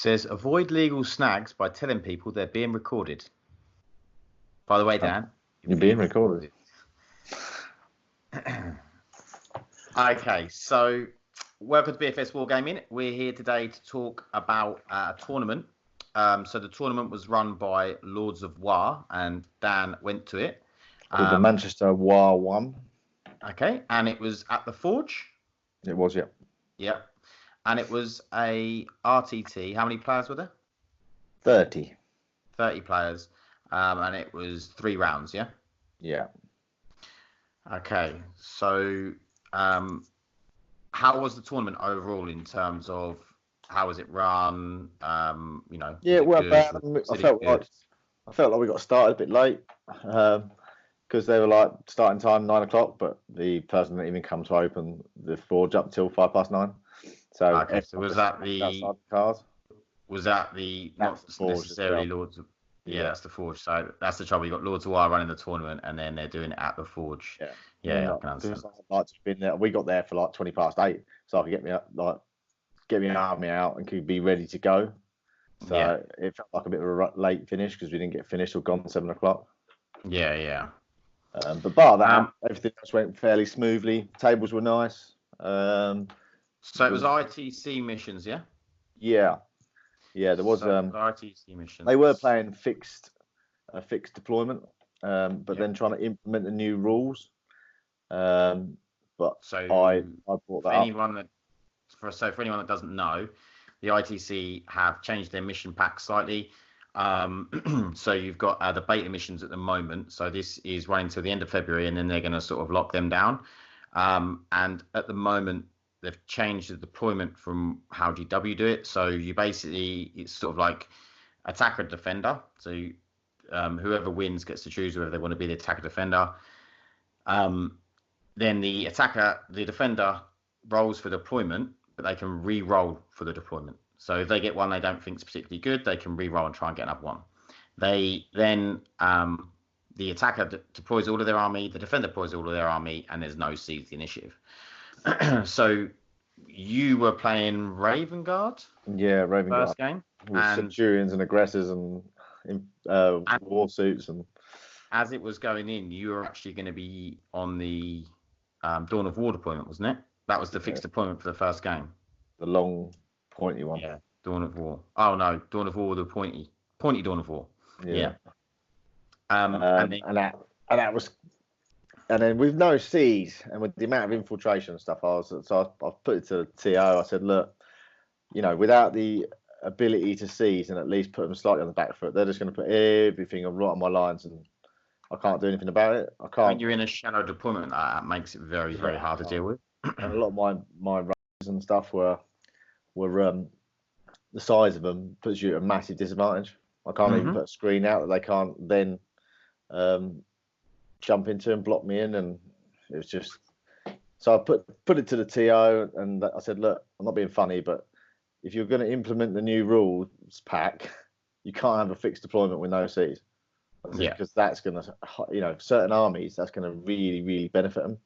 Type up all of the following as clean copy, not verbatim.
says avoid legal snags by telling people they're being recorded. By the way, Dan, you're being recorded. Okay, so welcome to BFS Wargaming. We're here today to talk about a tournament. So the tournament was run by Lords of Waaagh, and Dan went to it. Called the Manchester Waaagh one. Okay, and it was at the Forge. It was, yeah. Yep. And it was a RTT. How many players were there? 30. 30 players. And it was 3 rounds, yeah? Yeah. Okay. So how was the tournament overall in terms of how was it run? Yeah, it went bad. I felt like we got started a bit late. Because they were like starting time 9 o'clock, but the person didn't even come to open the forge up till 9:05. So, okay, so was that the cars? Was that the not necessarily Lords of? Yeah, that's the Forge. So that's the trouble. You got Lords of Waaagh running the tournament, and then they're doing it at the Forge. Yeah, I can understand. Like to been there. We got there for like 8:20, so I could get my army out and could be ready to go. So it felt like a bit of a late finish because we didn't get finished till gone 7 o'clock. Yeah. But bar that, everything else went fairly smoothly. Tables were nice. So it was Itc Missions, yeah? Yeah, there was Itc Missions. They were playing fixed deployment, but then trying to implement the new rules. But so I brought that up. For anyone that doesn't know, the ITC have changed their mission pack slightly. So you've got the beta missions at the moment. So this is running till the end of February, and then they're going to sort of lock them down. And at the moment, they've changed the deployment from how GW do it. So you basically, it's sort of like attacker defender. So whoever wins gets to choose whether they want to be the attacker defender. Then the defender rolls for deployment, but they can re-roll for the deployment. So if they get one they don't think is particularly good, they can re-roll and try and get another one. They then the attacker deploys all of their army, the defender deploys all of their army, and there's no seize the initiative. So you were playing Raven Guard? Yeah, Raven Guard. First game. With Centurions and Aggressors and war suits. And as it was going in, you were actually going to be on the Dawn of War deployment, wasn't it? That was the fixed deployment for the first game. The long, pointy one. Yeah, Dawn of War. Oh, no, Dawn of War, the pointy Dawn of War. Yeah. And then with no C's and with the amount of infiltration and stuff, I put it to the TO. I said, look, without the ability to seize and at least put them slightly on the back foot, they're just going to put everything right on my lines, and I can't do anything about it. I can't. When you're in a shadow deployment, that makes it very, very hard to deal with. And a lot of my runs and stuff were the size of them puts you at a massive disadvantage. I can't even put a screen out that they can't then jump into and block me in, and it was just so I put it to the TO, and I said, look, I'm not being funny, but if you're going to implement the new rules pack, you can't have a fixed deployment with no Cs. Because that's going to, certain armies, that's going to really, really benefit them.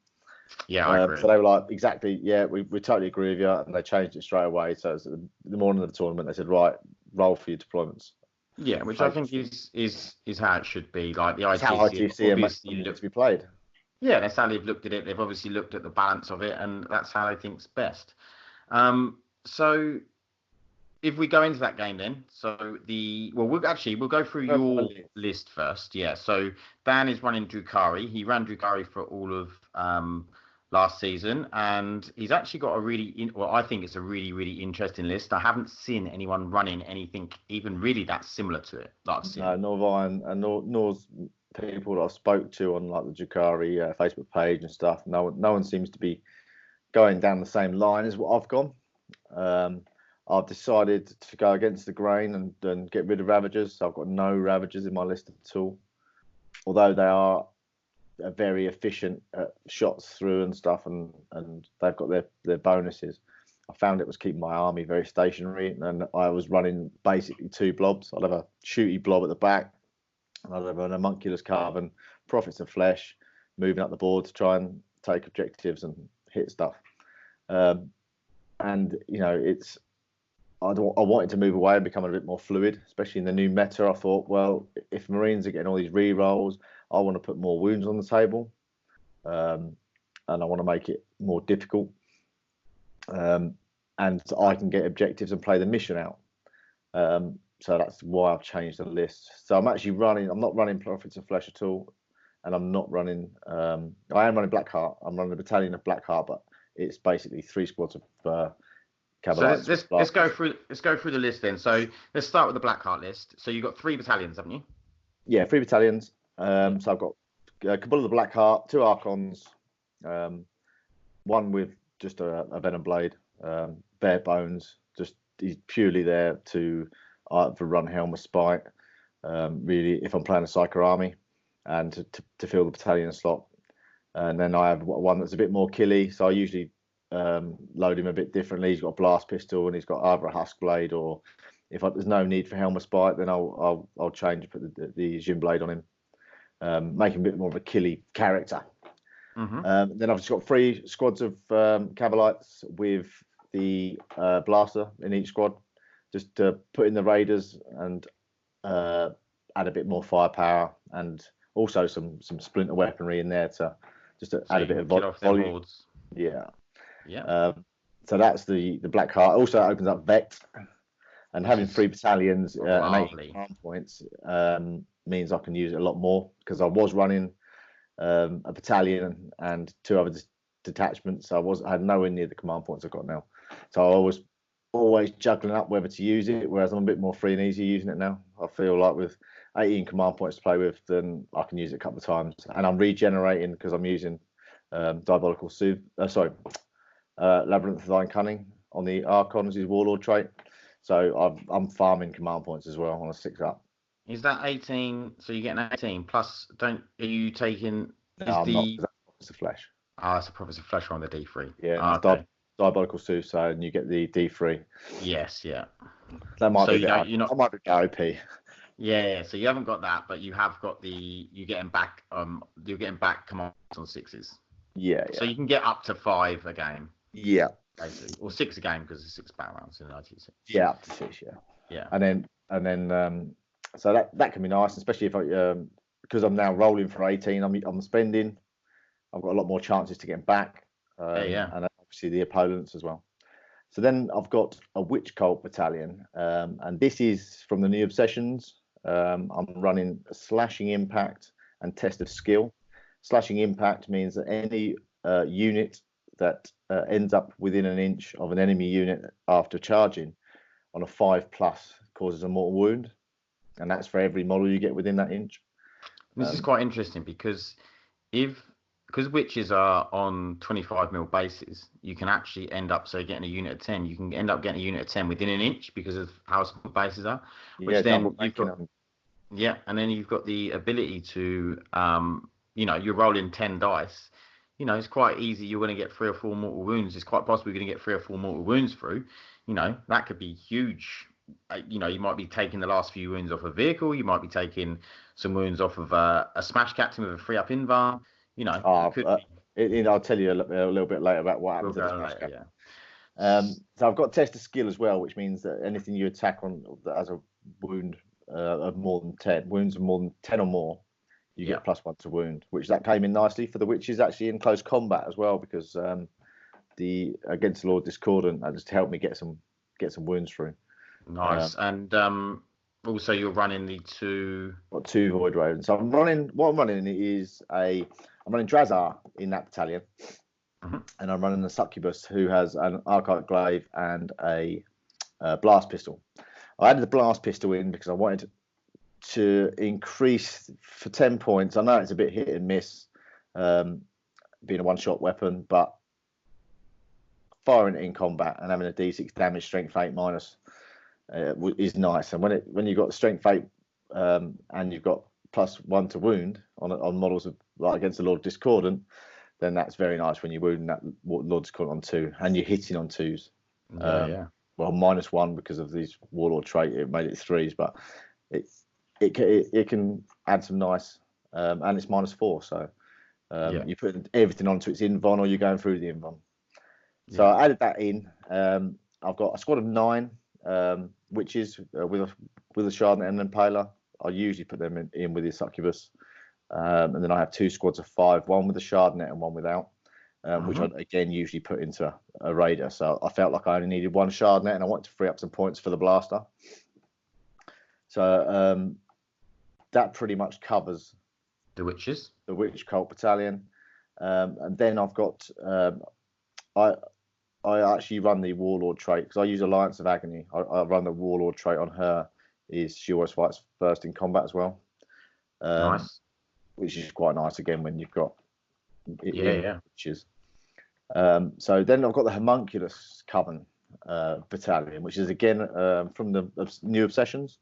Yeah, I agree. So they were like, exactly, yeah, we totally agree with you, and they changed it straight away. So the morning of the tournament, they said, right, roll for your deployments. Yeah, which I think is how it should be. Like the ITC, how ITC obviously look to be played. Yeah, that's how they've looked at it. They've obviously looked at the balance of it, and that's how they think's best. So if we go into that game then, we'll go through your list first. Yeah, so Dan is running Drukhari. He ran Drukhari for all of last season, and he's actually got I think it's a really, really interesting list. I haven't seen anyone running anything even really that similar to it. No, nor have I, and nor people that I spoke to on like the Drukhari Facebook page and stuff. No one seems to be going down the same line as what I've gone. I've decided to go against the grain and get rid of Ravagers. So I've got no Ravagers in my list at all, although they are very efficient at shots through and stuff, and they've got their bonuses. I found it was keeping my army very stationary, and I was running basically 2 blobs. I'd have a shooty blob at the back, and I'd have an Homunculus Coven, Prophets of Flesh, moving up the board to try and take objectives and hit stuff. And it's I wanted to move away and become a bit more fluid, especially in the new meta. I thought, well, if Marines are getting all these re-rolls, I want to put more wounds on the table, and I want to make it more difficult, and I can get objectives and play the mission out. So that's why I've changed the list. So I'm actually I'm not running Prophets of Flesh at all, and I'm not running. I am running Blackheart. I'm running a battalion of Blackheart, but it's basically 3 squads of. So let's go through the list then. So let's start with the Blackheart list. So you've got 3 battalions, haven't you? Yeah, 3 battalions. So I've got Cabal of the Blackheart, 2 Archons, one with just a Venom Blade, bare bones. Just he's purely there to run Helm of Spite. Really, if I'm playing a Psyker army, and to fill the battalion slot. And then I have one that's a bit more killy. So I usually load him a bit differently. He's got a blast pistol and he's got either a husk blade, or if there's no need for Helm of Spite, then I'll change and put the Jim blade on him, make him a bit more of a killy character. Then I've just got 3 squads of Cavalites with the blaster in each squad, just to put in the raiders and add a bit more firepower, and also some splinter weaponry in there to add a bit of volume. Yeah. So that's the Blackheart. Also opens up Vect, and having 3 battalions and 8 command points means I can use it a lot more, because I was running a battalion and 2 other detachments. So I had nowhere near the command points I've got now. So I was always juggling up whether to use it, whereas I'm a bit more free and easy using it now. I feel like with 18 command points to play with, then I can use it a couple of times, and I'm regenerating because I'm using Diabolical Soothe. Labyrinthine Cunning on the Archons, his Warlord trait. So I'm farming command points as well on a 6-up. Is that 18? So you get an 18 plus? Are you taking? No, I'm not. It's a flesh. It's a Prophets of Flesh on the D3. Yeah, okay. Diabolical Suicide, and you get the D3. Yes, yeah. That might be that might be OP. Yeah, so you haven't got that, but you have got you're getting back commands on 6s. Yeah. So you can get up to 5 a game. Yeah. Basically. Or 6 a game, because it's 6 battle rounds in the ITC. Yeah, up to 6, yeah. Yeah. And then so that can be nice, especially if because I'm now rolling for 18, I'm spending. I've got a lot more chances to get back. And obviously the opponents as well. So then I've got a Witch Cult battalion, and this is from the new Obsessions. I'm running a Slashing Impact and Test of Skill. Slashing Impact means that any unit that ends up within an inch of an enemy unit after charging on a 5+ causes a mortal wound, and that's for every model you get within that inch. This is quite interesting, because witches are on 25mm bases, you can actually end up getting a unit of 10. You can end up getting a unit of 10 within an inch because of how small bases are. Which then and then you've got the ability to you're rolling 10 dice. It's quite easy. You're going to get 3 or 4 mortal wounds. It's quite possible you're going to get 3 or 4 mortal wounds through. That could be huge. You might be taking the last few wounds off a vehicle. You might be taking some wounds off of a smash captain with a 3-up invar. I'll tell you a little bit later about what happens. So I've got Test of Skill as well, which means that anything you attack on that has a wound of more than 10, wounds of more than 10 or more, you get +1 to wound, which that came in nicely for the witches actually in close combat as well, because the Against the Lord Discordant that just helped me get some wounds through. Nice. And also you're running the 2 Void Ravens. So I'm running Drazar in that battalion, and I'm running the Succubus, who has an Archite Glaive and a blast pistol. I added the blast pistol in because I wanted to increase for 10 points. I know it's a bit hit and miss, being a one-shot weapon, but firing it in combat and having a D6 damage, strength 8 minus is nice. And when you've got strength 8 and you've got +1 to wound on models of like Against the Lord Discordant, then that's very nice when you wound that Lord Discordant on 2 and you're hitting on 2s. Well, -1 because of these Warlord trait, it made it 3s, but it can add some nice, and it's -4, so you put everything onto its invon, or you're going through the invon. So I added that in. I've got a squad of 9 witches with a Shardnet and an Impaler. I usually put them in with the Succubus. And then I have 2 squads of 5, one with a Shardnet and one without, which I again usually put into a Raider. So I felt like I only needed 1 Shardnet and I wanted to free up some points for the Blaster. So that pretty much covers the witches, the Witch Cult Battalion. And then I've got I actually run the Warlord trait because I use Alliance of Agony. I run the Warlord trait on her. She always fights first in combat as well. Nice. Which is quite nice again when you've got witches. So then I've got the Haemonculus Coven Battalion, which is again from the new Obsessions,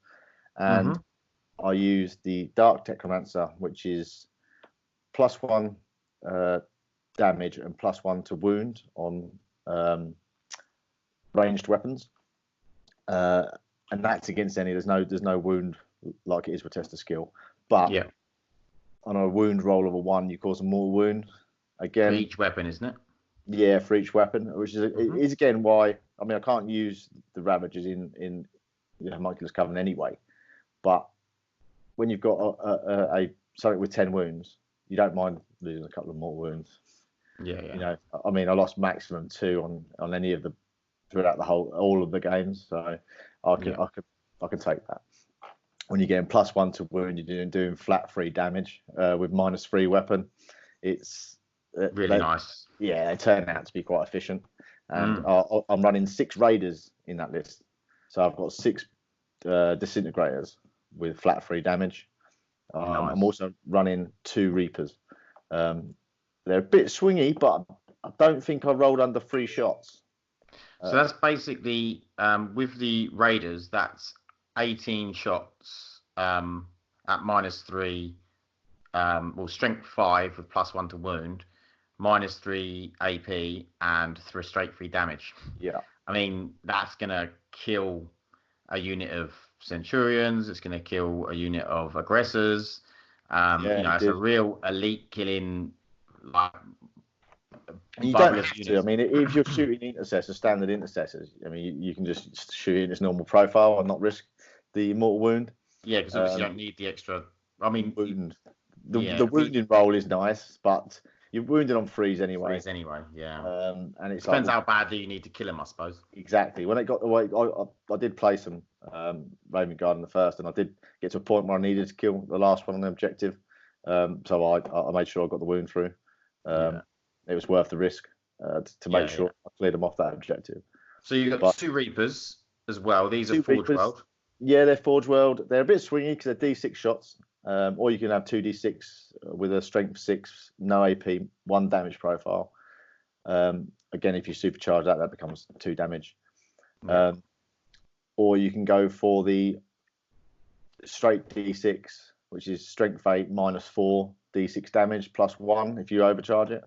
and I use the Dark Technomancer, which is +1 damage and +1 to wound on ranged weapons, and that's against any. There's no wound like it is with test of skill, but on a wound roll of a 1, you cause a mortal wound. Again, for each weapon, isn't it? Yeah, for each weapon, which is again why I can't use the Ravagers in the Homunculus Coven anyway, but when you've got a something with 10 wounds, you don't mind losing a couple of more wounds. Yeah. I lost maximum 2 on any of the throughout all of the games, so I can take that. When you're getting +1 to wound, you're doing flat 3 damage with -3 weapon. It's really nice. Yeah, they turn out to be quite efficient, and I'm running 6 Raiders in that list, so I've got 6 Disintegrators with flat 3 damage. Nice. I'm also running 2 Reapers. They're a bit swingy, but I don't think I rolled under 3 shots. So that's basically with the Raiders, that's 18 shots at -3, strength 5 with +1 to wound, -3 AP, and straight 3 damage. Yeah. That's going to kill a unit of Centurions. It's going to kill a unit of Aggressors. It's a real elite killing. You don't have to. If you're shooting intercessors, standard intercessors, you can just shoot in its normal profile and not risk the mortal wound. Yeah, because obviously you don't need the extra. Wound. The wounding roll is nice, but you're wounded on 3s anyway. Yeah. And it depends how badly you need to kill him, I suppose. Exactly. When it got the way, I did play some Raven Guard in the first, and I did get to a point where I needed to kill the last one on the objective. So I made sure I got the wound through. It was worth the risk to make sure I cleared them off that objective. So you've got 2 Reapers as well. These are Forge World. Yeah, they're Forge World. They're a bit swingy because they're D6 shots. Or you can have 2 D6 with a strength 6, no AP, 1 damage profile. Again, if you supercharge that becomes 2 damage. Or you can go for the straight D6, which is strength 8 -4 D6 damage +1 if you overcharge it.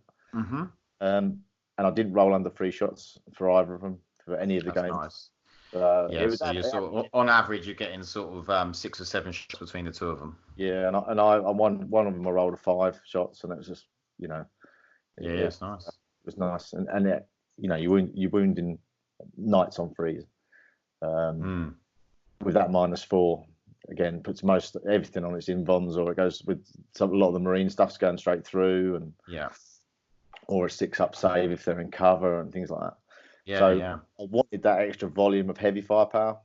And I didn't roll under 3 shots for either of them for any of the games. Nice. So you're sort of, on average, you're getting sort of 6 or 7 shots between the 2 of them. Yeah, and I won one of them. I rolled a 5 shots, and it was just it's nice. It was nice, and it, you wounding knights on 3s. With that -4, again puts most everything on its invons, or it goes with a lot of the marine stuff's going straight through, and or a 6-up save if they're in cover and things like that. I wanted that extra volume of heavy firepower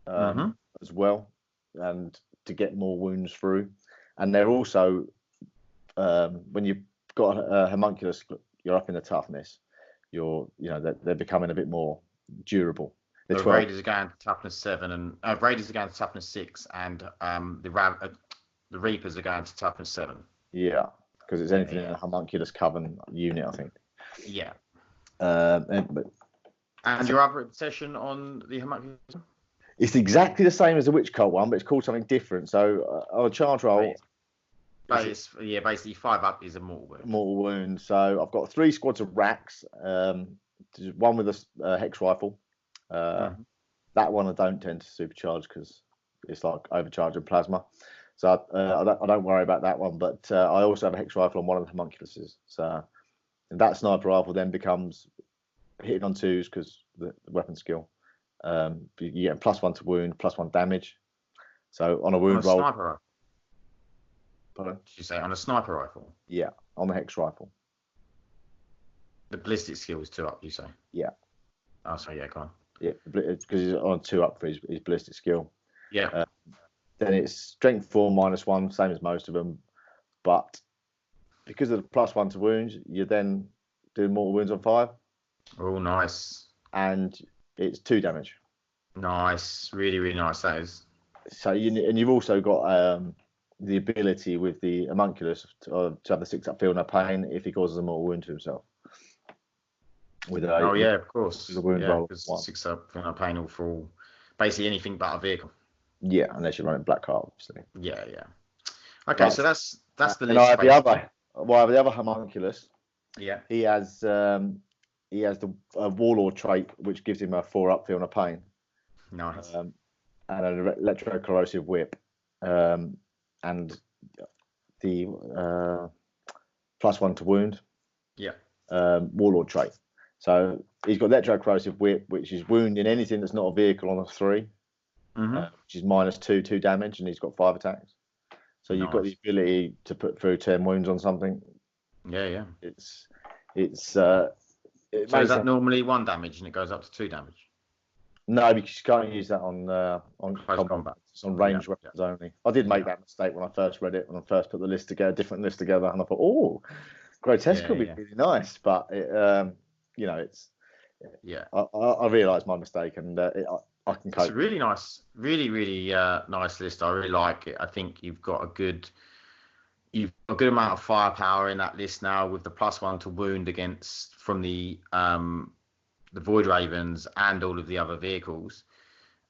as well, and to get more wounds through. And they're also when you've got a Homunculus, you're up in the toughness. They're becoming a bit more durable. The Raiders are going to toughness 7, and Raiders are going to toughness 6, and the Reapers are going to toughness 7. Yeah, because it's anything in a Homunculus Coven unit, I think. Yeah. And your other obsession on the Homunculus? It's exactly the same as the Witch Cult one, but it's called something different. So on a charge roll, basically 5 up is a mortal wound. Mortal wound. So I've got 3 squads of Wracks, one with a Hexrifle. That one I don't tend to supercharge because it's like overcharging plasma. So I don't worry about that one. But I also have a Hexrifle on one of the Homunculuses. So that sniper rifle then becomes hitting on 2s because the weapon skill. You get +1 to wound, +1 damage. So on a On wound a roll. sniper rifle. Pardon? Did you say on a sniper rifle? Yeah, on the Hexrifle. The ballistic skill is 2 up, you say? Yeah. Oh, sorry, yeah, go on. Yeah, because he's on 2 up for his ballistic skill. Yeah. Then it's strength 4 -1, same as most of them. But because of the +1 to wounds, you're then doing mortal wounds on 5. Oh, nice. And it's 2 damage. Nice. Really, really nice, that is. So you've also got the ability with the Homunculus to have the 6 up feel no pain if he causes a mortal wound to himself. Yeah, of course. With a wound roll. Because 6 up feel no pain for all, basically anything but a vehicle. Yeah, unless you're running Black Heart, obviously. Yeah. Okay, so that's the list. I have the other Homunculus. Yeah. He has the Warlord trait, which gives him a 4 up feel no pain. Nice. And an Electrocorrosive whip, and the +1 to wound. Yeah. Warlord trait. So he's got Electrocorrosive whip, which is wounding anything that's not a vehicle on a 3, which is -2 damage, and he's got 5 attacks. So you've got the ability to put through 10 wounds on something. Yeah. So is that normally 1 damage and it goes up to 2 damage? No, because you can't use that on close combat. It's on ranged weapons only. I did make that mistake when I first read it, when I first put the list together, different list together, and I thought, oh, grotesque could be really nice, but it's I realised my mistake, and I can cope. It's a really nice, really nice list. I really like it. I think you've got a good amount of firepower in that list now, with the +1 to wound against from the Void Ravens and all of the other vehicles.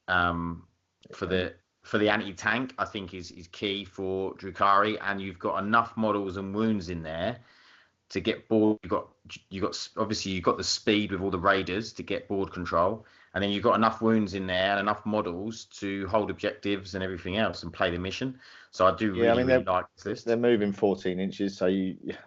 For the anti-tank, I think is key for Drukhari, and you've got enough models and wounds in there to get board. You've got obviously you've got the speed with all the raiders to get board control, and then you've got enough wounds in there and enough models to hold objectives and everything else and play the mission. So I do really like this list. They're moving 14 inches, so and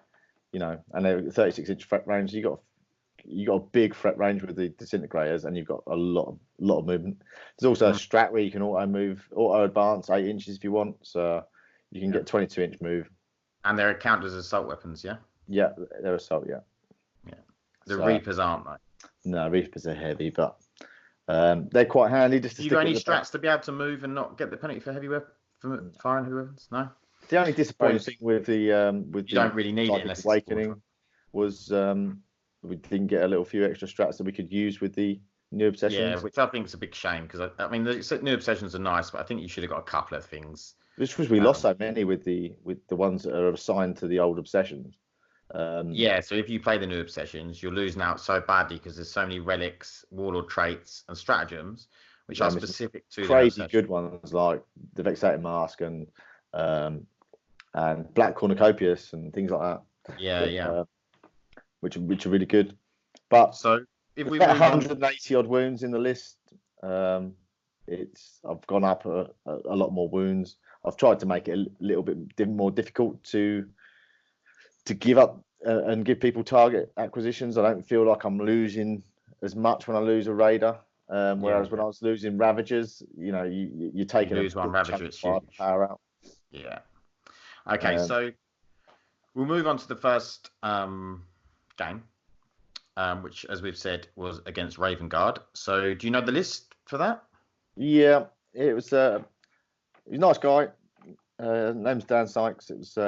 they're 36-inch threat range. You got a big threat range with the disintegrators, and you've got a lot of movement. There's also a strat where you can auto advance 8 inches if you want, so you can get 22-inch move. And they're counted as assault weapons, yeah. Yeah, they're assault, yeah. The Reapers aren't they? No, Reapers are heavy, but they're quite handy. Just to you got any strats to be able to move and not get the penalty for firing heavy weapons? No. The only disappointing thing with the you don't really need it unless Awakening was we didn't get a few extra strats that we could use with the new obsessions. Yeah, which I think is a big shame, because I mean the new obsessions are nice, but I think you should have got a couple of things. Just because we lost so many with the ones that are assigned to the old obsessions. So if you play the new obsessions, you're losing out so badly because there's so many relics, warlord traits, and stratagems which are specific to crazy good ones like the Vexated Mask and Black Cornucopias and things like that. Which are really good. But so if we 180 odd wounds in the list, I've gone up a lot more wounds. I've tried to make it a little bit more difficult to give up and give people target acquisitions. I don't feel like I'm losing as much when I lose a raider, whereas when I was losing Ravagers, you're taking lose one Ravager, it's huge. Power out. Yeah. Okay, so we'll move on to the first game, which, as we've said, was against Raven Guard. So, do you know the list for that? Yeah, it was a nice guy. Name's Dan Sykes. It was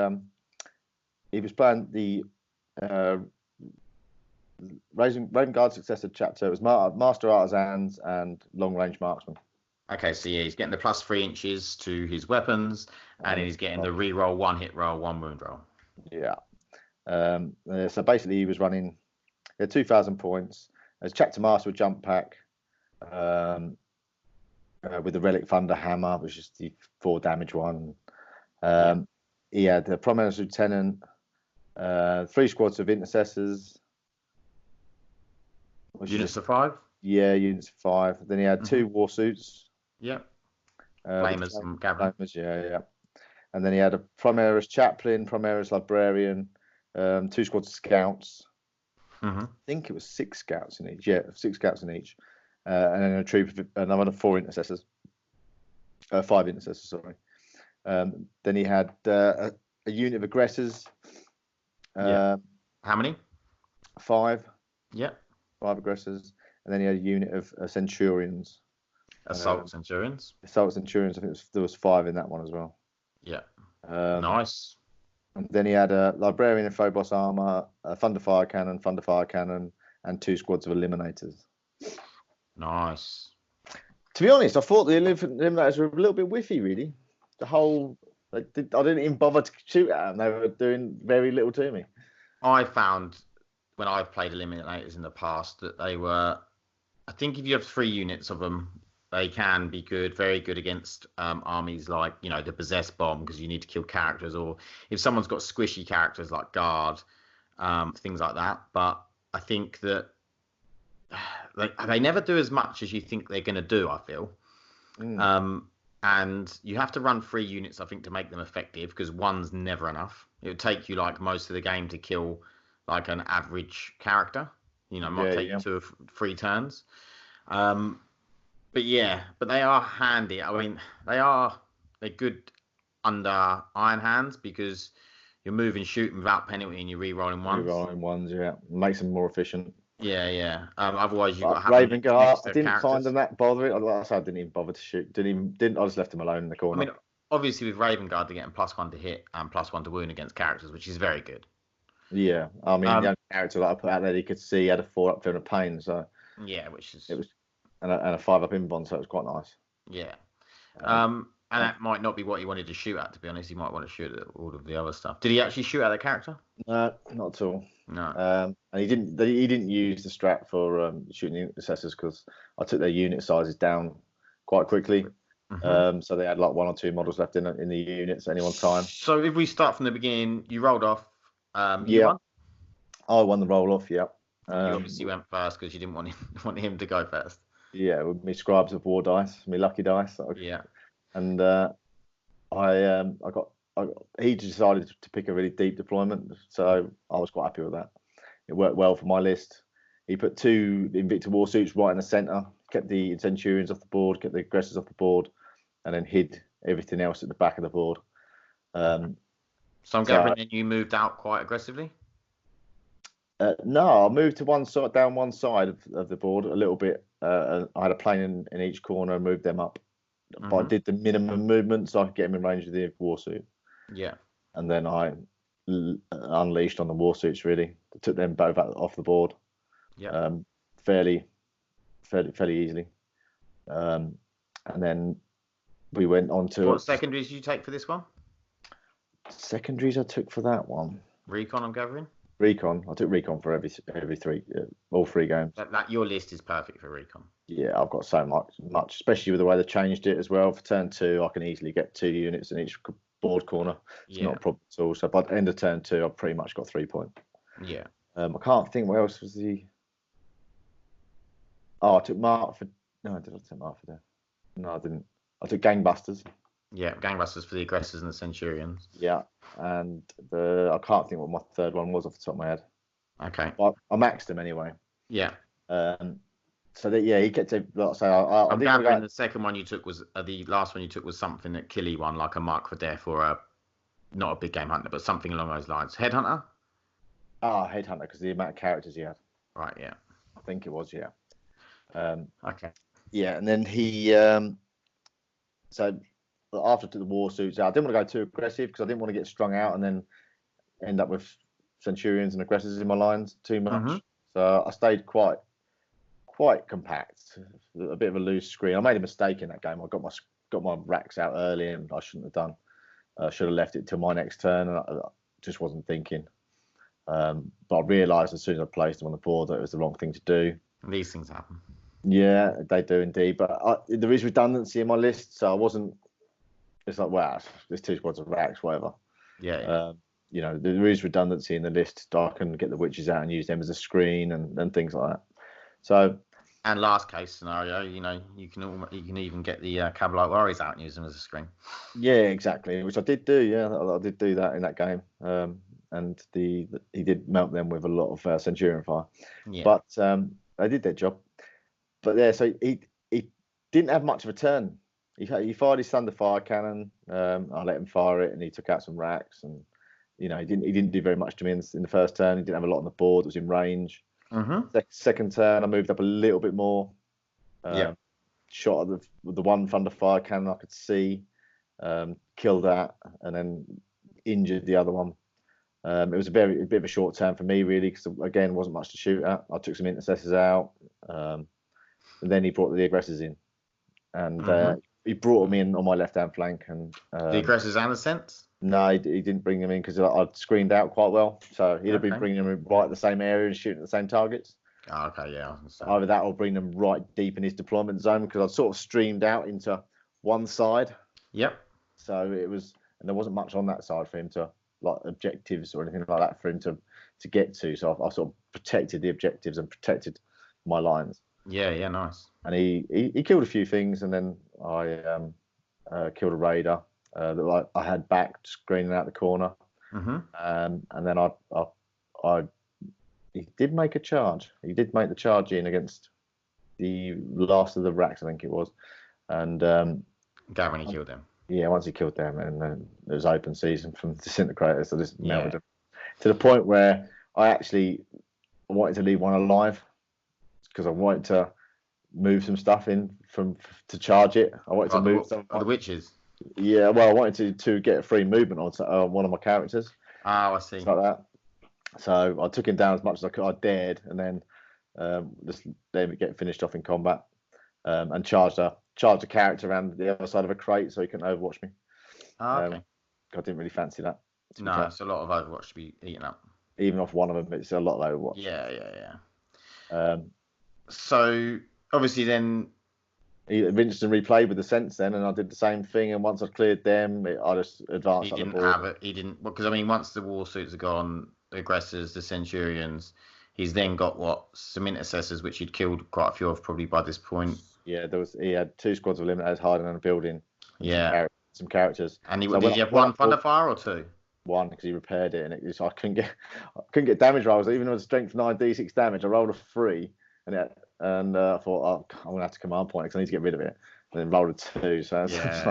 he was playing the Raven Guard successor chapter. It was Master Artisans and Long Range Marksman. Okay, so he's getting the +3 inches to his weapons, and he's getting the reroll, 1 hit roll, 1 wound roll. Yeah. So basically, he was running 2,000 points as Chapter Master with Jump Pack, with the Relic Thunder Hammer, which is the 4 damage one. He had the Prominence Lieutenant, 3 squads of Intercessors. Units of 5? Yeah, units of 5. Then he had 2 war suits. Yeah. Flamers and Gavin. Flamers, yeah. And then he had a Primaris Chaplain, Primaris Librarian, 2 squads of Scouts. I think it was 6 Scouts in each. Yeah, 6 Scouts in each. and then a troop of another 4 intercessors, 5 intercessors, sorry. Then he had a unit of aggressors. How many? 5. Yeah. 5 aggressors, and then he had a unit of centurions. Assault centurions. Assault centurions. I think there was 5 in that one as well. Yeah. Nice. And then he had a librarian of Phobos armor, a thunderfire cannon, and 2 squads of eliminators. Nice. To be honest, I thought the eliminators were a little bit whiffy, really. The whole, I didn't even bother to shoot at them. They were doing very little to me. I found when I've played eliminators in the past that they were, I think if you have 3 units of them, they can be good, very good against armies like, the possessed bomb, because you need to kill characters, or if someone's got squishy characters like guard, things like that. But I think that they never do as much as you think they're going to do, I feel. And you have to run 3 units, I think, to make them effective, because 1's never enough. It would take you like most of the game to kill like an average character. Might take you 2 or 3 turns. But they are handy. I mean, they're good under Iron Hands, because you're moving, shooting without penalty, and you're re-rolling ones. Re-rolling ones, yeah, makes them more efficient. Yeah. Otherwise, you've got Raven Guard. I didn't find them that bothering. I didn't even bother to shoot. Didn't. I just left them alone in the corner. I mean, obviously with Raven Guard, they're getting +1 to hit and +1 to wound against characters, which is very good. Yeah, I mean, the only character that I put out there you could see had a 4 up Fear of Pain, so yeah, which is it was, and a 5 up Invon, so it was quite nice. Yeah, and that might not be what he wanted to shoot at. To be honest, he might want to shoot at all of the other stuff. Did he actually shoot at the character? No, not at all. No. And he didn't use the strat for shooting intercessors, because I took their unit sizes down quite quickly. So they had like 1 or 2 models left in the units at any one time. So if we start from the beginning, you rolled off. You won? I won the roll off. Yeah. You obviously went first because you didn't want him to go first. Yeah, with me scribes of war dice, me lucky dice. Yeah. And he decided to pick a really deep deployment, so I was quite happy with that. It worked well for my list. He put 2 Invicta war suits right in the centre, kept the Centurions off the board, kept the aggressors off the board, and then hid everything else at the back of the board. So I'm gathering then you moved out quite aggressively? No, I moved to down one side of the board a little bit. I had a plane in each corner and moved them up. But I did the minimum movement so I could get him in range of the war suit. Yeah. And then I unleashed on the war suits, really. Took them both off the board. Yeah. Fairly easily. And then we went on to... What secondaries did you take for this one? Secondaries I took for that one. Recon, I'm gathering? Recon. I took recon for every 3, all 3 games. Your list is perfect for recon. Yeah, I've got so much, especially with the way they changed it as well. For turn 2, I can easily get 2 units in each board corner. It's not a problem at all. So by the end of turn 2, I've pretty much got 3 points. Yeah. I can't think what else was the... Oh, I took Martford. No, did I take Martford there? No, I didn't. I took Gangbusters. Yeah, Gangbusters for the aggressors and the Centurions. Yeah, and I can't think what my third one was off the top of my head. Okay. But I maxed them anyway. Yeah. So that he kept it. Like, so I'm gathering the second one you took was the last one you took was something that Killy won, like a Mark for Death or not a big game hunter, but something along those lines. Headhunter. Headhunter, because the amount of characters he had. Right. Yeah. I think it was. Yeah. Okay. Yeah, and then he. So after the war suits, I didn't want to go too aggressive because I didn't want to get strung out and then end up with Centurions and aggressors in my lines too much. So I stayed quite compact, a bit of a loose screen. I made a mistake in that game. I got my Wracks out early and I shouldn't have done. I should have left it till my next turn, and I just wasn't thinking. But I realised as soon as I placed them on the board that it was the wrong thing to do. These things happen. Yeah, they do indeed. But there is redundancy in my list, so I wasn't. It's like, wow, there's 2 squads of Wracks, whatever. Yeah. There is redundancy in the list. So I can get the witches out and use them as a screen and things like that. So. And last case scenario, you can even get the Cabalite Warriors out and use them as a screen. Yeah, exactly, which I did do. Yeah, I did do that in that game. And he did melt them with a lot of Centurion fire. Yeah. But they did their job. but yeah, so he didn't have much of a turn. He fired his Thunder Fire Cannon. I let him fire it, and he took out some Wracks. And he didn't do very much to me in the first turn. He didn't have a lot on the board. It was in range. Second turn, I moved up a little bit more. Shot at the one Thunder Fire Cannon I could see, killed that, and then injured the other one. It was a bit of a short turn for me, really, because again, wasn't much to shoot at. I took some intercessors out, and then he brought the aggressors in, and he brought them in on my left-hand flank. And the aggressors and ascents? No, he didn't bring them in because I'd screened out quite well, so he'd have been bringing them in right at the same area and shooting at the same targets. Oh, okay, yeah. Either that or bring them right deep in his deployment zone, because I'd sort of streamed out into one side. Yep. So it was, and there wasn't much on that side for him to, like, objectives or anything like that for him to get to. So I sort of protected the objectives and protected my lines. Yeah, nice. And he killed a few things, and then I killed a raider that I had back screening out the corner. And then he did make a charge. He did make the charge in against the last of the Wracks, I think it was. And Gavin, he killed them. Yeah, once he killed them, and then there was open season from Disintegrators, so just melted them to the point where I actually wanted to leave one alive because I wanted to move some stuff in to charge it. I wanted to move some the witches. Yeah, well, I wanted to get a free movement on one of my characters. Oh, I see. Like that. So I took him down as much as I could. I dared, and then just let him get finished off in combat, and charged a character around the other side of a crate so he couldn't overwatch me. Oh, okay. I didn't really fancy that. No, it's a lot of Overwatch to be eaten up. Even off one of them, it's a lot of Overwatch. Yeah. So obviously then he rinsed and replayed with the sense then, and I did the same thing. And once I'd cleared them, I just advanced. He didn't have it. He didn't, because I mean, once the war suits are gone, the aggressors, the Centurions, he's then got some intercessors, which he'd killed quite a few of probably by this point. Yeah, he had 2 squads of Eliminators hiding in a building. Some characters. And did he have one Thunderfire or 2? One, because he repaired it, and I couldn't get damage rolls. Even though it was strength 9 d6 damage, I rolled a 3, and I thought, I'm gonna have to command point because I need to get rid of it. And then rolled a 2, so it's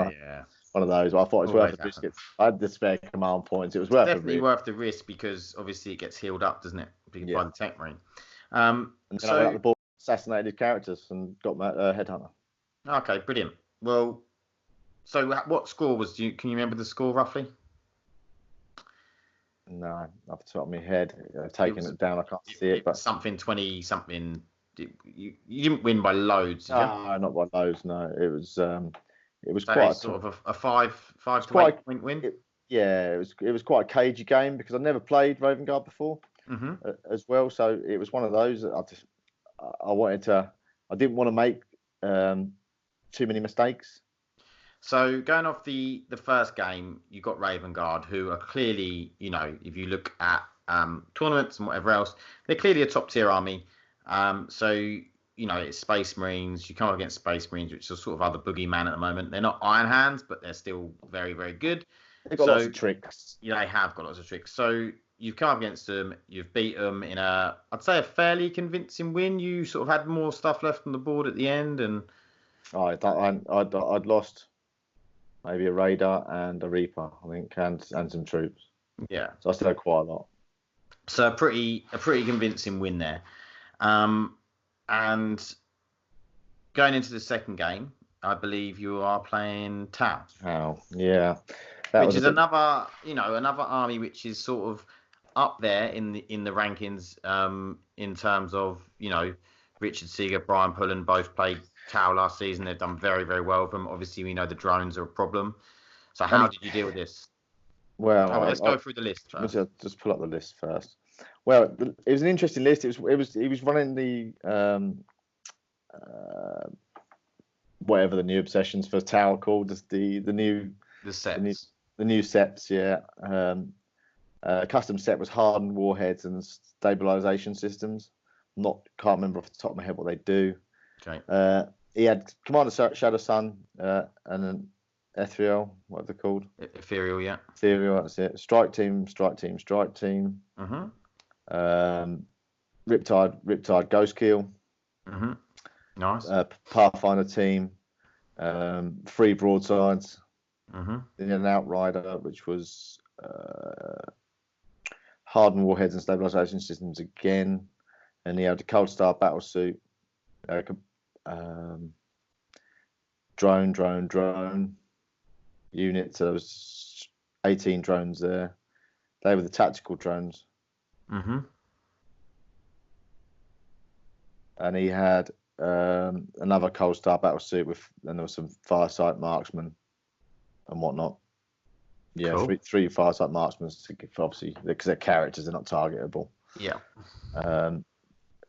one of those. I thought it was worth the risk. I had the spare command points. It was worth definitely worth the risk because obviously it gets healed up, doesn't it? By the Tech Marine. And then I went up the board, assassinated his characters, and got my headhunter. Okay, brilliant. Well, so what score was? Can you remember the score roughly? No, off the top of my head, taking it down, I can't see it. But something 20 something. You didn't win by loads, did you? No, not by loads. No, it was so quite sort of a 5 to 8 point win. It was quite a cagey game because I'd never played Raven Guard before, as well. So it was one of those that I didn't want to make too many mistakes. So going off the first game, you got Raven Guard, who are clearly, if you look at tournaments and whatever else, they're clearly a top tier army. So it's Space Marines. You come up against Space Marines, which are sort of other boogeyman at the moment. They're not Iron Hands, but they're still very, very good. They've got lots of tricks. Yeah, they have got lots of tricks. So you've come up against them. You've beat them in I'd say a fairly convincing win. You sort of had more stuff left on the board at the end, and I'd lost maybe a Raider and a Reaper, I think, and some troops. Yeah. So I still had quite a lot. So a pretty convincing win there. And going into the second game, I believe you are playing Tau. Oh, yeah. Which is another army which is sort of up there in the rankings in terms of, Richard Seeger, Brian Pullen both played Tau last season. They've done very, very well with them. Obviously, we know the drones are a problem. So how did you deal with this? Well, let's go through the list first. Let's just pull up the list first. Well, it was an interesting list. He was running the whatever the new obsessions for Tau called, the new sets, yeah. Custom set was hardened warheads and stabilization systems. Can't remember off the top of my head what they do. Okay. He had Commander Shadow Sun and an Ethereal, what are they called? Ethereal, yeah. Ethereal, that's it. Strike team. Mm-hmm. Riptide Ghost Keel. Mm-hmm. Nice. Pathfinder team, 3 broadsides, Mm-hmm. then an outrider, which was hardened warheads and stabilization systems again, and he had a Cold Star battle suit, drone unit. So there was 18 drones there. They were the tactical drones. Mm-hmm. And he had another Cold Star battle suit and there was some Firesight marksmen and whatnot. Yeah, cool. three Firesight marksmen, obviously, because they're characters, they're not targetable. Yeah.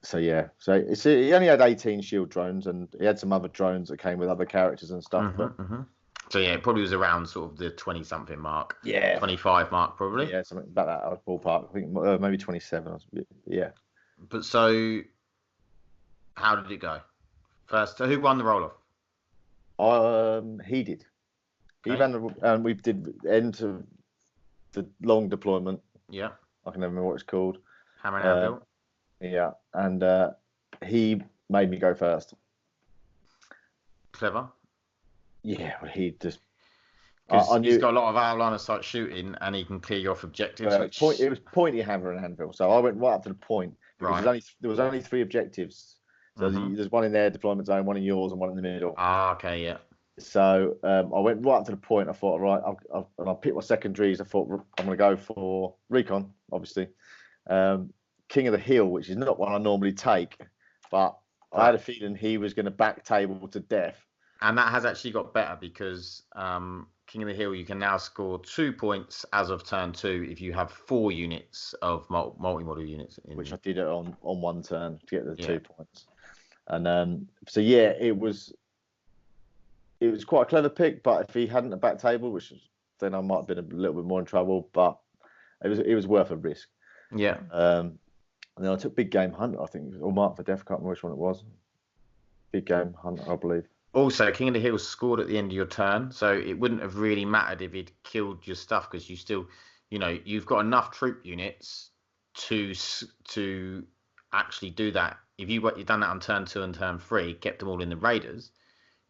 So he only had 18 shield drones, and he had some other drones that came with other characters and stuff. So yeah, it probably was around sort of the 20-something mark. Yeah. 25 mark, probably. Yeah, something about that ballpark. I think maybe 27. Yeah. But so, how did it go? First, so who won the roll-off? He did. Okay. He ran, and we did end of the long deployment. Yeah. I can never remember what it's called. Hammer and Anvil. Yeah, and he made me go first. Clever. Yeah, well, he just. Because he's got a lot of line of sight shooting, and he can clear you off objectives. It was pointy hammer and anvil, so I went right up to the point because there was only 3 objectives. So there's one in their deployment zone, one in yours, and one in the middle. Ah, okay, yeah. So I went right up to the point. I thought, right, I picked my secondaries. I thought I'm going to go for recon, obviously. King of the Hill, which is not one I normally take, but I had a feeling he was going to back table to death. And that has actually got better because King of the Hill, you can now score 2 points as of turn 2 if you have 4 units of multi-model units. Which I did it on one turn to get the 2 points. And so yeah, it was quite a clever pick, but if he hadn't have back table, then I might have been a little bit more in trouble, but it was worth a risk. Yeah. And then I took Big Game Hunter, I think, or Mark for Death, I can't remember which one it was. Big Game Hunter, I believe. Also, King of the Hill scored at the end of your turn, so it wouldn't have really mattered if he'd killed your stuff because you still, you've got enough troop units to actually do that. If you've done that on turn 2 and turn 3, kept them all in the raiders,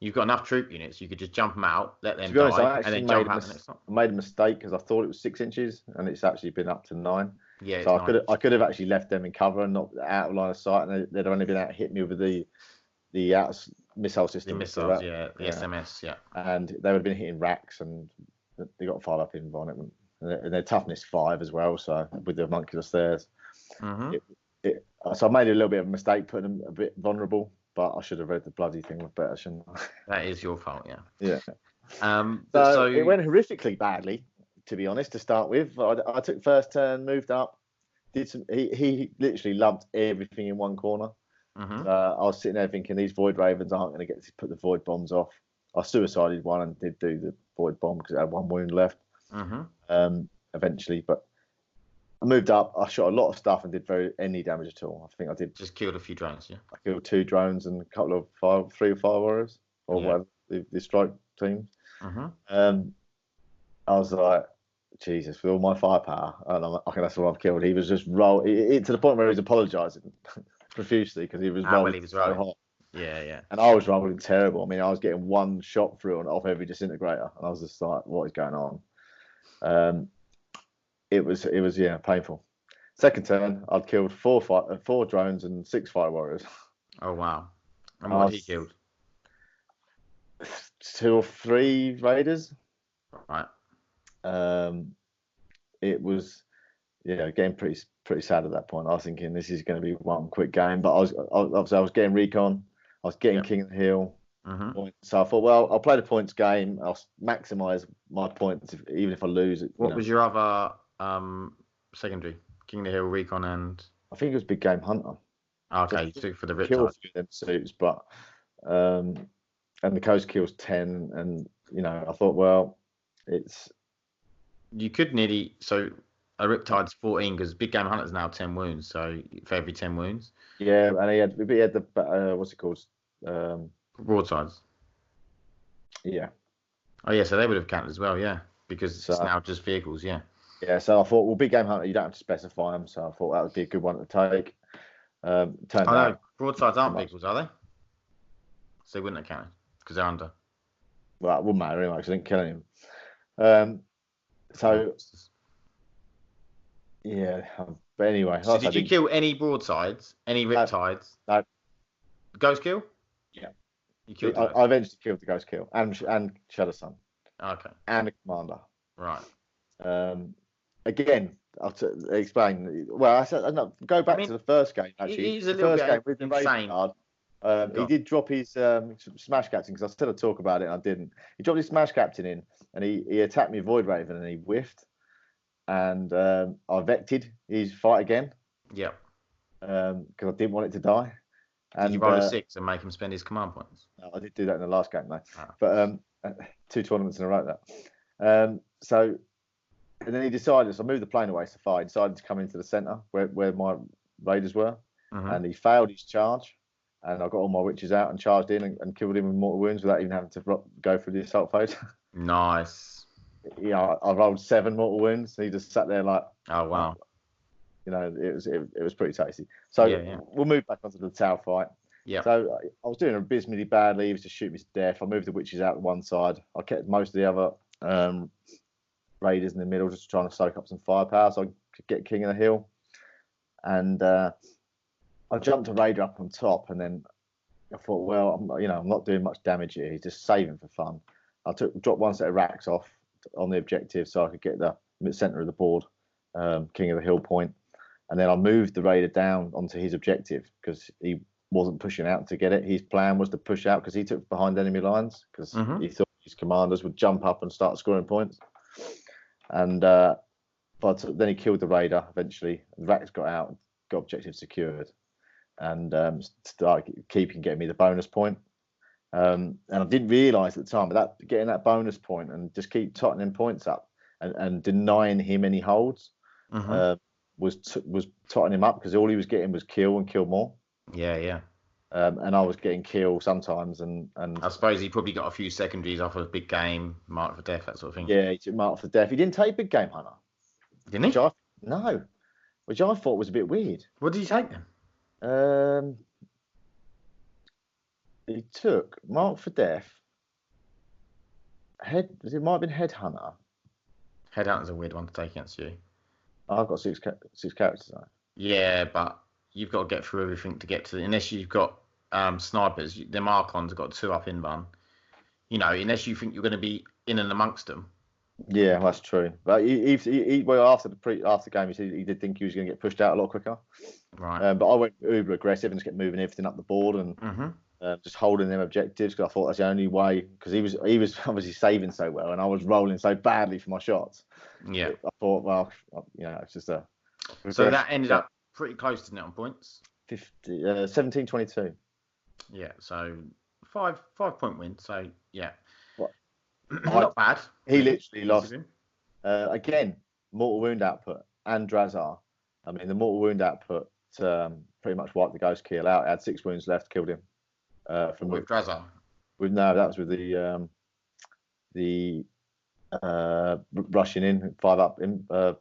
you've got enough troop units. You could just jump them out, let them die, and then jump out the next time. I made a mistake because I thought it was 6 inches, and it's actually been up to 9. Yeah, so I could have actually left them in cover and not out of line of sight, and they'd only been out hit me with the out missile system. The missiles, the SMS, yeah. And they would have been hitting Wracks, and they got 5 up environment, and their toughness 5 as well. So with the Homunculus there, so I made a little bit of a mistake putting them a bit vulnerable, but I should have read the bloody thing with better, shouldn't I? That is your fault, yeah. Yeah. So it went horrifically badly, to be honest. To start with, I took first turn, moved up, did some. He literally loved everything in one corner. I was sitting there thinking these Void Ravens aren't going to get to put the Void Bombs off. I suicided one and did do the Void Bomb because it had 1 wound left. Eventually, but I moved up. I shot a lot of stuff and did any damage at all. I think I did. Just killed a few drones, yeah. I killed 2 drones and a couple of 3 or 5 warriors, or whatever, the strike teams. I was like, Jesus, with all my firepower, and I think that's all I've killed. He was just rolling to the point where he was apologising profusely because he was rolling so hot. Yeah. And I was rolling terrible. I mean, I was getting 1 shot through and off every disintegrator, and I was just like, "What is going on?" It was painful. Second turn, I'd killed 4 drones and 6 fire warriors. Oh wow! And what he killed? 2 or 3 raiders. Right. It was getting pretty sad at that point. I was thinking this is going to be one quick game, but I was getting recon. I was getting King of the Hill. So I thought, well, I'll play the points game. I'll maximise my points, even if I lose it. What was your other secondary? King of the Hill, recon, and I think it was Big Game Hunter. Okay, you took for the Riptide. Killed a few of them suits, but and the Coast kills 10, and I thought, well, it's. You could nearly a Riptide's 14 because Big Game Hunter's now 10 wounds. So for every 10 wounds. Yeah, and he had the what's it called? Broadsides. Yeah. Oh yeah, so they would have counted as well, yeah, because it's now just vehicles, yeah. Yeah, so I thought, well, Big Game Hunter, you don't have to specify them, so I thought that would be a good one to take. Turns out broadsides aren't vehicles, are they? So they wouldn't have counted because they're under. Well, it wouldn't matter anyway because I didn't kill him. So yeah, but anyway. So did you kill any broadsides, any riptides? No. Ghost kill? Yeah. You killed. I eventually killed the Ghost kill and Shadow Sun. Okay. And the commander. Right. Again, I'll explain. Well, I said go back to the first game. Actually, he's a the little first bit game with the insane. card. He did drop his Smash Captain, because I said I'd talk about it and I didn't. He dropped his Smash Captain in and he attacked me Void Raven and he whiffed. And I vected his fight again. Yeah. Because I didn't want it to die. And, did you roll a 6 and make him spend his command points? No, I did do that in the last game, though. But 2 tournaments in a row, that. So, and then he decided, so I moved the plane away, so far. He decided to come into the centre where my raiders were. And he failed his charge. And I got all my witches out and charged in and killed him with mortal wounds without even having to go through the assault phase. Nice. Yeah, I rolled 7 mortal wounds. And he just sat there like, oh wow. You know, it was pretty tasty. So we'll move back onto the tower fight. Yeah. So I was doing abysmally badly. He was just shooting me to death. I moved the witches out to one side. I kept most of the other raiders in the middle, just trying to soak up some firepower so I could get King of the Hill. And I jumped a raider up on top, and then I thought, well, I'm not doing much damage here. He's just saving for fun. I dropped one set of Wracks off on the objective so I could get the mid-center of the board, King of the Hill point. And then I moved the raider down onto his objective because he wasn't pushing out to get it. His plan was to push out because he took behind enemy lines because he thought his commanders would jump up and start scoring points. And but then he killed the raider eventually. The Wracks got out, got objective secured, and started getting me the bonus point. And I didn't realise at the time, but getting that bonus point and just keep tightening points up and denying him any holds. Was tightening him up because all he was getting was kill and kill more. Yeah. And I was getting killed sometimes, and I suppose he probably got a few secondaries off of big game, mark for death, that sort of thing. Yeah, he took mark for death. He didn't take big game hunter, didn't he? Which I thought was a bit weird. What did he take then? He took mark for death. It might have been headhunter. Headhunter's a weird one to take against you. I've got six characters though. Yeah, but you've got to get through everything to get to unless you've got snipers. Them Archons have got 2 up in run. Unless you think you're going to be in and amongst them. Yeah, that's true. But after the game, he did think he was going to get pushed out a lot quicker. Right. But I went uber aggressive and just kept moving everything up the board and just holding them objectives because I thought that's the only way. Because he was obviously saving so well, and I was rolling so badly for my shots. Yeah. I thought, well, it's just a. So that ended up pretty close, didn't it, on points? 17-22. Yeah, so 5-point win. So yeah, not bad. He literally lost again. Mortal wound output and Drazar. I mean, the mortal wound output pretty much wiped the Ghost kill out. I had 6 wounds left, killed him. With Drazar. That was with the rushing in 5 up in. But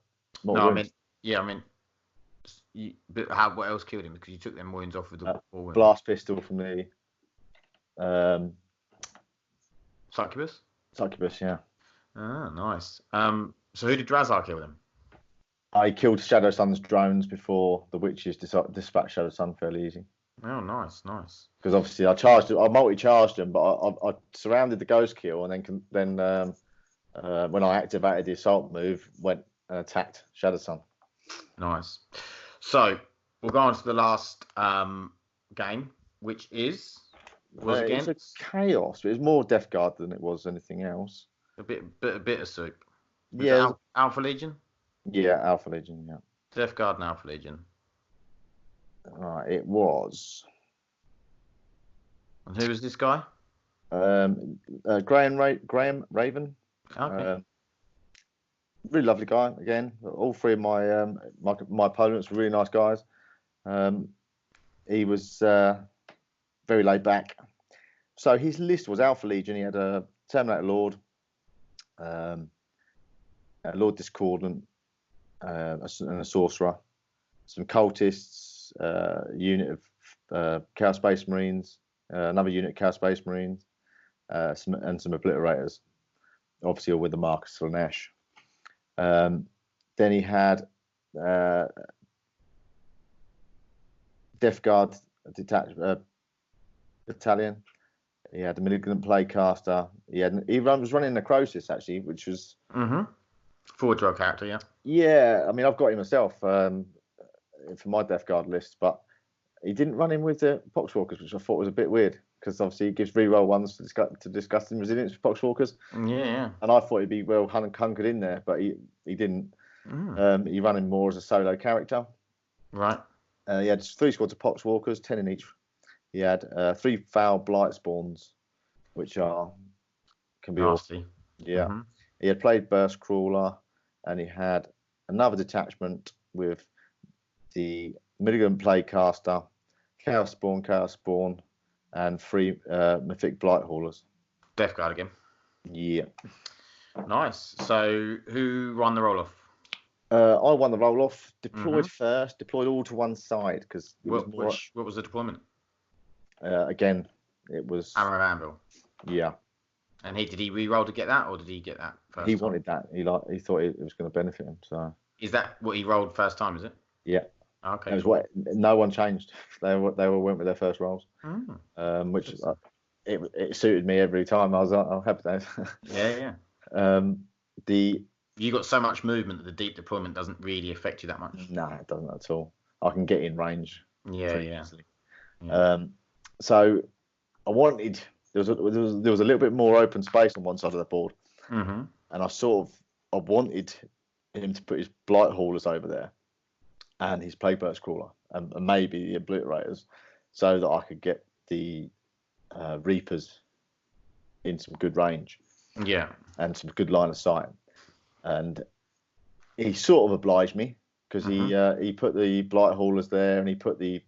what else killed him? Because you took them wounds off with the blast pistol from the Succubus. Succubus, yeah. Ah, nice. So who did Drazar kill them? I killed Shadow Sun's drones before the witches dispatched Shadow Sun fairly easy. Oh, nice. Because obviously I multi-charged them, but I surrounded the Ghost kill, and then when I activated the assault move, went and attacked Shadow Sun. Nice. So we'll go on to the last game, which was against it's a chaos, but it was more Death Guard than it was anything else. A bit of soup. Alpha Legion. Yeah, Alpha Legion. Yeah. Death Guard and Alpha Legion. Right, it was. And who was this guy? Graham Raven. Okay. Really lovely guy. Again, all 3 of my opponents were really nice guys. He was very laid back. So his list was Alpha Legion. He had a Terminator Lord, a Lord Discordant, and a Sorcerer, some Cultists, a unit of Chaos Space Marines, another unit of Chaos Space Marines, some Obliterators, obviously all with the Marcus Slanesh. Then he had Death Guard Battalion. He had a Malignant Plaguecaster. He was running Necrosis actually, which was 4-drop character, yeah. Yeah, I mean I've got him myself for my Death Guard list, but he didn't run him with the Poxwalkers, which I thought was a bit weird because obviously he gives reroll ones to Disgusting Resilience for Poxwalkers. Yeah. And I thought he'd be well hunkered in there, but he didn't. He ran him more as a solo character. Right. He had 3 squads of Poxwalkers, 10 in each. He had 3 Foul Blight Spawns, which can be nasty. Yeah. He had played Burst Crawler, and he had another detachment with the Malignant Plaguecaster, Chaos Spawn, and 3 Mythic Blight Haulers. Death Guard again. Yeah. Nice. So who won the roll-off? I won the roll-off. Deployed first. Deployed all to one side because what was the deployment? Again, it was Hammer of Anvil. Yeah. And did he re-roll to get that, or did he get that first? He wanted that. He thought it was going to benefit him. So. Is that what he rolled first time? Is it? Yeah. Okay. It was no one changed. They all went with their first rolls, which it suited me every time. I was like, I'll have those. Yeah. You got so much movement that the deep deployment doesn't really affect you that much. No, it doesn't at all. I can get in range. Yeah. So I wanted there was a little bit more open space on one side of the board, and I wanted him to put his Blight Haulers over there, and his Plague Burst Crawler, and maybe the Obliterators, so that I could get the Reapers in some good range. Yeah. And some good line of sight. And he sort of obliged me because he put the Blight Haulers there, and he put the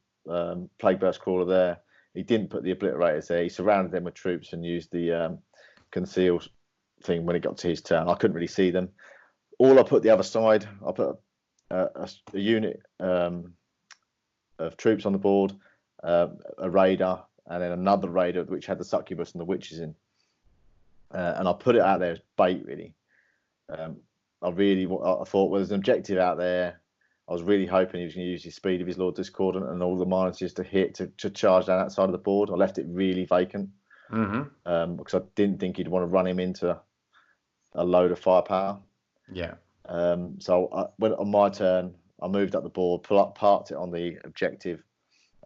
Plague Burst Crawler there. He didn't put the Obliterators there. He surrounded them with troops and used the conceal thing when it got to his turn. I couldn't really see them. All I put the other side, I put a unit of troops on the board, a Raider, and then another Raider which had the Succubus and the Witches in. And I put it out there as bait, really. I thought, well, there's an objective out there. I was really hoping he was going to use his speed of his Lord Discordant and all the minuses to hit to charge down that side of the board. I left it really vacant because I didn't think he'd want to run him into a load of firepower. Yeah. So on my turn, I moved up the board, parked it on the objective,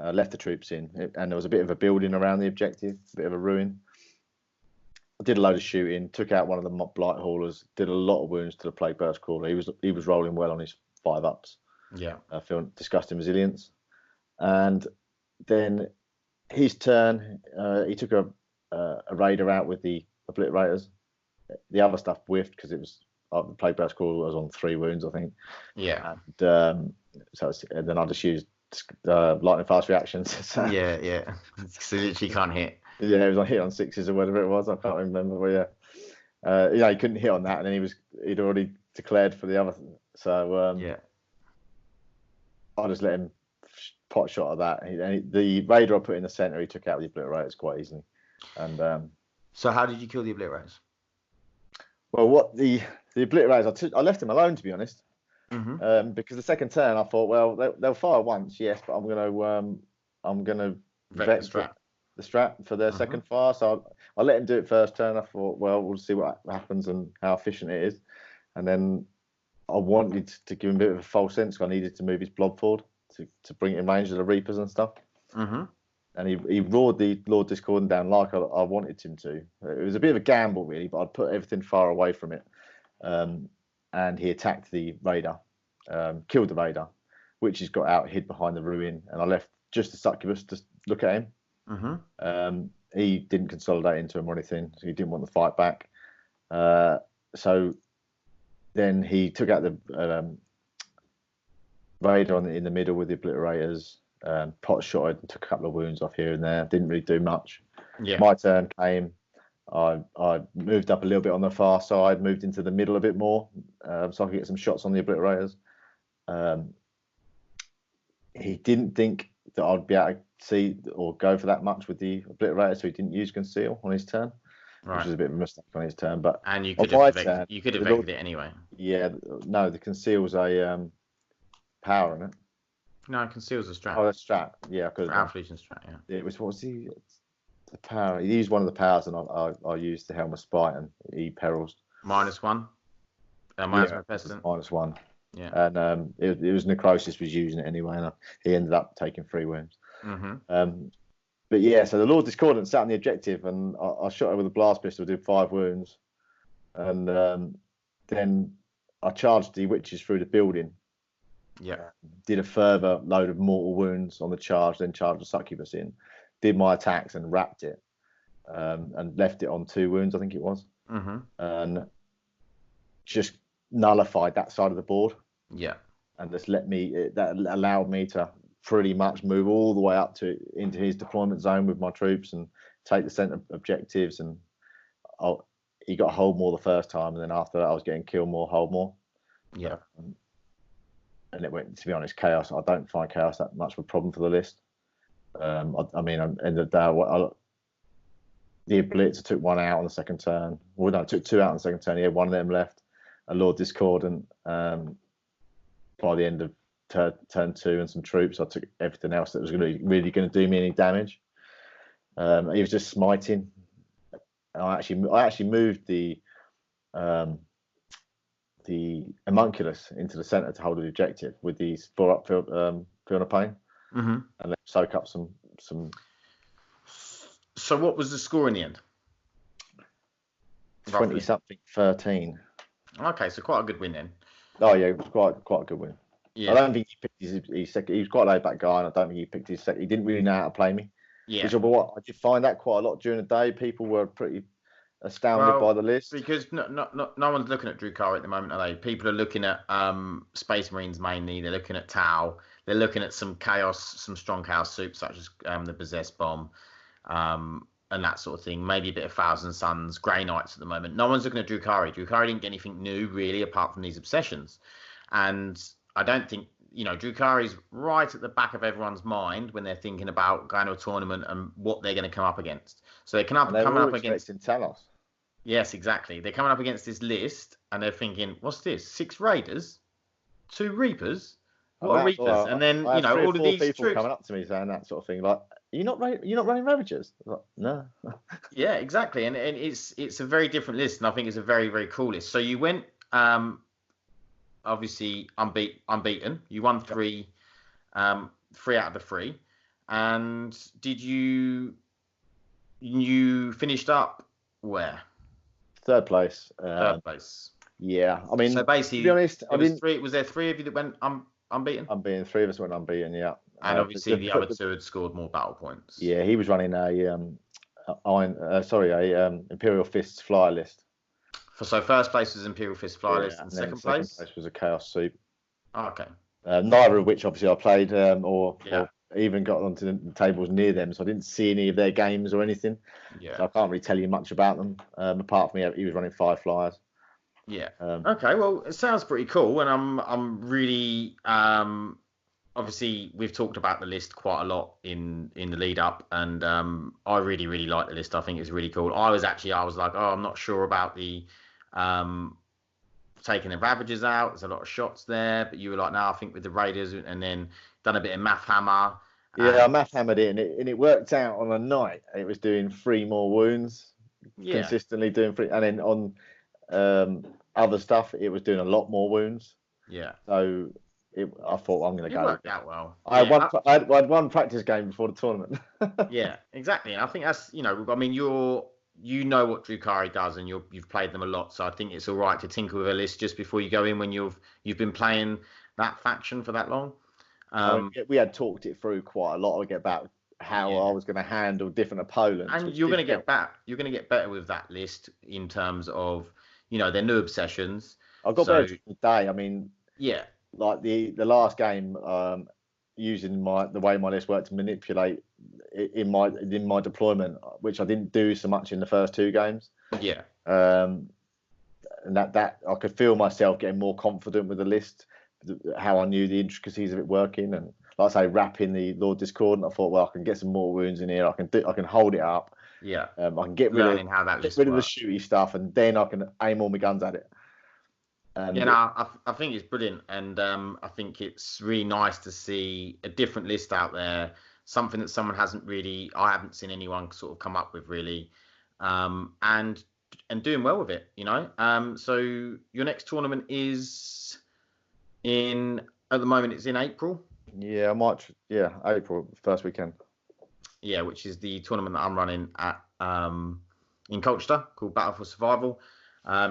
left the troops in, and there was a bit of a building around the objective, a bit of a ruin. I did a load of shooting, took out one of the Blight Haulers, did a lot of wounds to the Plague Burst Crawler. He was rolling well on his 5-ups. Yeah. Feeling Disgusting Resilience. And then his turn, he took a Raider out with the Obliterators. The other stuff whiffed because it was the Plague Burst Crawler was on 3 wounds, I think. Yeah. And then I just used lightning fast reactions. So, yeah. So you literally can't hit. Yeah, it was on hit on 6s or whatever it was. I can't remember. But he couldn't hit on that, and then he'd already declared for the other. So I just let him pot shot of that. The Raider I put in the centre, he took out the Obliterators quite easily. And so how did you kill the Obliterators? Well, the Obliterators, I left them alone, to be honest. Because the second turn I thought, well, they'll fire once, yes, but I'm gonna vet the strat for their second fire. So I let him do it first turn. I thought, well, we'll see what happens and how efficient it is. And then I wanted to give him a bit of a false sense. I needed to move his blob forward to bring it in range of the Reapers and stuff. And he roared the Lord Discordant down like I wanted him to. It was a bit of a gamble, really, but I'd put everything far away from it. And he attacked the Raider, killed the Raider, which he's got out, hid behind the ruin, and I left just the Succubus to look at him. He didn't consolidate into him or anything, so he didn't want the fight back. So then he took out the Raider in the middle with the Obliterators, pot shotted and took a couple of wounds off here and there. Didn't really do much. Yeah. My turn came. I moved up a little bit on the far side, moved into the middle a bit more, so I could get some shots on the Obliterators. He didn't think that I'd be able to see or go for that much with the Obliterator, so he didn't use Conceal on his turn, which was a bit of a mistake on his turn. But and you on could my have turn, you could have vectored it anyway. Yeah, no, the Conceal's a power in it. No, Conceal's a strat. Oh, a strat. Yeah, because Alpha Legion strat. Yeah. It was, what was the power? He used one of the powers, and I used the Helm of Spite, and he perils. -1. Miasma Pestilent. -1. Yeah. And it was Necrosis was using it anyway, and he ended up taking 3 wounds. But yeah, so the Lord Discordant sat on the objective, and I shot her with a blast pistol, did 5 wounds, and then I charged the witches through the building. Yeah. Did a further load of mortal wounds on the charge, then charged the succubus in, did my attacks and wrapped it, and left it on 2 wounds, I think it was, and just nullified that side of the board. Yeah. And just that allowed me to pretty much move all the way up into his deployment zone with my troops and take the centre objectives. And he got Holdmore the first time, and then after that I was getting Killmore, Holdmore. Yeah. And it went, to be honest, Chaos. I don't find Chaos that much of a problem for the list. I mean, in the day, the Obliterator took 1 out on the second turn. Well, no, took 2 out on the second turn. He had 1 of them left. A Lord Discordant by the end of turn 2 and some troops. I took everything else that was really going to do me any damage. He was just smiting. I actually moved the Haemonculus into the centre to hold the objective with these 4 upfield Field of Pain, and then soak up some. So what was the score in the end? 20-something, 13. Okay, so quite a good win then. Oh yeah, it was quite a good win. Yeah. I don't think he picked his second. He was quite a laid back guy, and I don't think he picked his second. He didn't really know how to play me. Yeah. Which, I did find that quite a lot during the day. People were pretty astounded by the list, because no one's looking at Drukhari at the moment, are they? People are looking at Space Marines mainly. They're looking at Tau. They're looking at some strong chaos soups such as the Possessed Bomb, and that sort of thing. Maybe a bit of Thousand Suns, Grey Knights at the moment. No one's looking at Drukhari. Drukhari didn't get anything new really, apart from these obsessions. And I don't think, Drukhari's right at the back of everyone's mind when they're thinking about going to a tournament and what they're going to come up against. So they're coming up against Talos. Yes, exactly. They're coming up against this list and they're thinking, what's this? 6 Raiders? 2 Reapers? What are Reapers? Well, and then, all of these people troops coming up to me saying that sort of thing, like, you're not running Ravagers? Like, no. Yeah, exactly. And it's a very different list, and I think it's a very, very cool list. So you went obviously unbeaten. You won 3 out of the 3. And did you finished up where? Third place. Third place. Yeah, I mean, so basically, to be honest, was there 3 of you that went unbeaten? Unbeaten. 3 of us went unbeaten. Yeah. And obviously the other 2 had scored more battle points. Yeah, he was running Imperial Fists flyer list. So first place was Imperial Fist flyer list, and second place was a Chaos Soup. Oh, okay. Neither of which obviously I played or even got onto the tables near them, so I didn't see any of their games or anything. Yeah. So I can't really tell you much about them apart from he was running 5 flyers. Yeah. Okay. Well, it sounds pretty cool, and I'm really obviously we've talked about the list quite a lot in the lead up, and I really, really like the list. I think it's really cool. I was like, I'm not sure about the taking the Ravagers out. There's a lot of shots there, but you were like, no, I think with the Raiders, and then done a bit of math hammer. Yeah, I math hammered it, and it worked out on a night. It was doing 3 more wounds, consistently doing 3, and then on other stuff, it was doing a lot more wounds. Yeah. So I thought I'm going to go. It worked out well. I had 1 practice game before the tournament. Yeah, exactly. And I think that's, I mean, you know what Drukhari does, and you've played them a lot, so I think it's all right to tinker with a list just before you go in when you've been playing that faction for that long. We had talked it through quite a lot about how I was going to handle different opponents. And you're going to get better. You're going to get better with that list in terms of, their new obsessions. I got better today. I mean, yeah, like the last game, using the way my list worked to manipulate in my deployment, which I didn't do so much in the first 2 games. Yeah. And that I could feel myself getting more confident with the list, how I knew the intricacies of it working, and like I say, wrapping the Lord Discordant. I thought, well, I can get some more wounds in here. I can hold it up. Yeah. I can get rid Learning how that of the shooty stuff, and then I can aim all my guns at it. And yeah, no, I think it's brilliant, and I think it's really nice to see a different list out there, something that I haven't seen anyone sort of come up with really, and doing well with it, you know. So your next tournament is at the moment it's in April. Yeah, March. Yeah, April, first weekend. Yeah, which is the tournament that I'm running at in Colchester called Battle for Survival.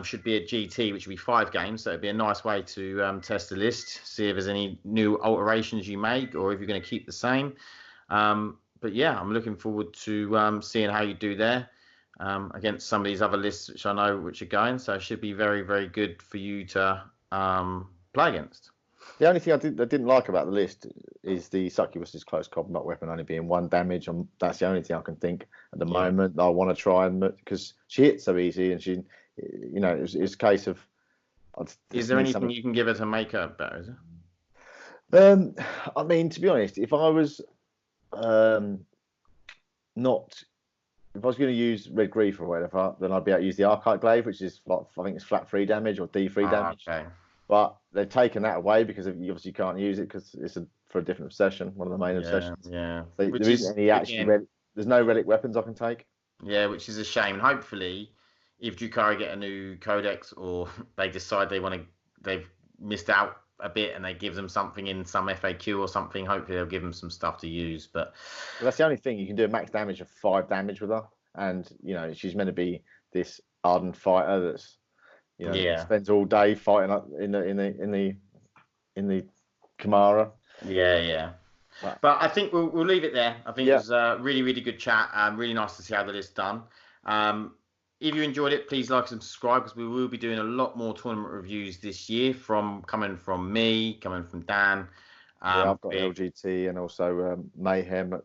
Should be a GT, which will be 5 games. So it'd be a nice way to test the list, see if there's any new alterations you make, or if you're going to keep the same. But yeah, I'm looking forward to seeing how you do there against some of these other lists, which I know which are going. So it should be very, very good for you to play against. The only thing I didn't like about the list is the Succubus's close combat weapon only being 1 damage. That's the only thing I can think at the moment. I want to try and, because she hits so easy, and she, you know, it's a case of. Is there anything you can give her to make her better? Is there? I mean, to be honest, if I was going to use Red Grief or whatever, then I'd be able to use the Archite Glaive, which is like, I think it's flat 3 damage or D3 damage. Okay. But they've taken that away because you obviously can't use it because it's for a different obsession, one of the main obsessions. Yeah. So there isn't any actually there's no relic weapons I can take. Yeah, which is a shame. And hopefully, if Drukhari get a new codex, or they decide they've missed out a bit and they give them something in some FAQ or something, hopefully they'll give them some stuff to use. But that's the only thing. You can do a max damage of 5 damage with her, and you know she's meant to be this ardent fighter that's. You know, spends all day fighting up in the Kamara. Yeah. But I think we'll leave it there. I think it was a really, really good chat. Really nice to see how the list's done. If you enjoyed it, please like and subscribe, because we will be doing a lot more tournament reviews this year, coming from me, coming from Dan. I've got LGT and also Mayhem at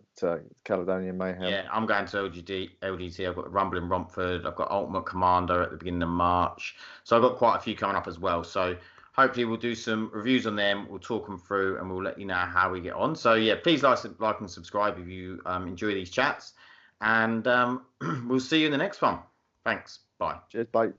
Caledonian Mayhem. Yeah, I'm going to LGT. I've got Rumble in Romford. I've got Ultimate Commander at the beginning of March. So I've got quite a few coming up as well. So hopefully we'll do some reviews on them. We'll talk them through and we'll let you know how we get on. So yeah, please like and subscribe if you enjoy these chats. And we'll see you in the next one. Thanks. Bye. Cheers. Bye.